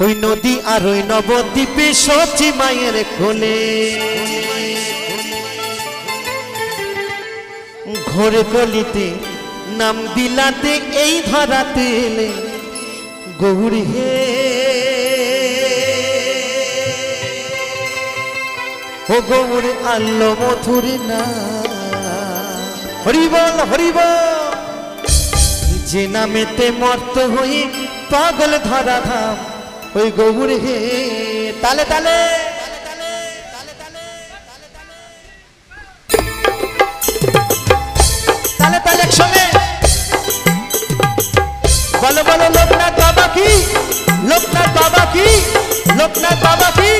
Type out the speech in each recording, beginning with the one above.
ওই নদী আর ওই নবদ্বীপে সচি মায়ের কোলে ঘরে কলিতে নাম বিলাতে এই ধরাতে এলে গৌরী হে ও গৌরী আল্লো মধুর না হরিবল হরিবল যে নামেতে মর্ত হই পাগল ধরা ধাম ওই গৌরী হে তালে তালে তালে তালে একসঙ্গে বলো বলো লোকনাথ বাবা কি লোকনাথ বাবা কি লোকনাথ বাবা কি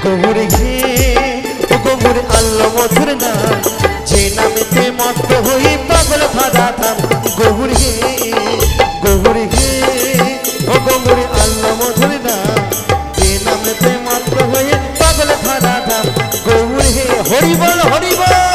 গৌরী হে ও গৌরী আল্লো মধুর নাম যে নামেতে মত্ত হই পাগল ধরা ধাম গৌরী হে ও গৌরী আল্লো মধুর নাম যে নামেতে মত্ত হই পাগল ধরা ধাম গৌরী হে হরিবল হরিবল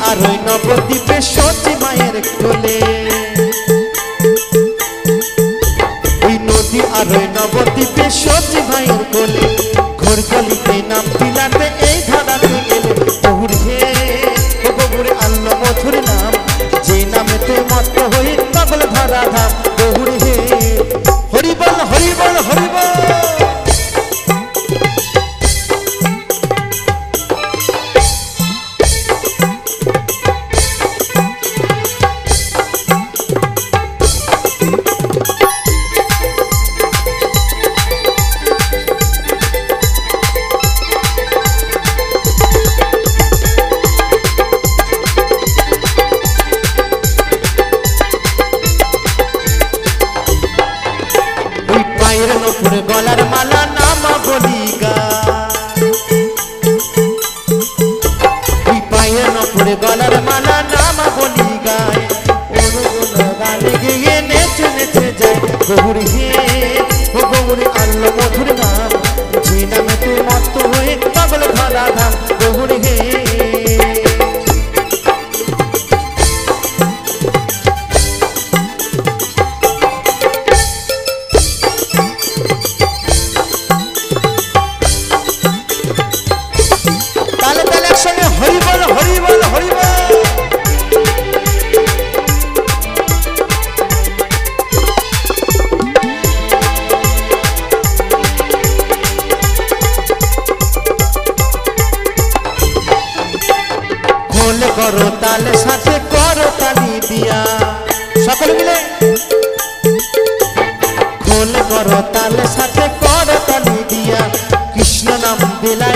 আর ওই নবদ্বীপে সচি মায়ের কোলে ওই নদী আর ওই নবদ্বীপে সচি মায়ের কোলে ঘোর গলিতে নাম বিলাতে এই ধরাতে গেলে গৌরী হে ও গৌরী আল্লো মধুর নাম যে নামেতে মত্ত হই পাগল ধরা ধাম গৌরী হে হরিবল হরিবল হরিবল গলার মালা নামা বলি গা ওই পায়ের নপুরে গলার মালা নামা বলি গায় অনুগুণ গানে গিয়ে নেচে নেচে যায় গৌরী হে ও গৌরী আল্লো মধুর নাম যে নামে তুই মত্ত হয়ে পাগল ধরা ধাম গৌরী হে হরিবল হরিবল হরিবল খোল করো তালে সাথে করো তালি দিয়া সকলে মিলে খোল করো তালে সাথে করো তালি দিয়া কৃষ্ণ নাম দিলা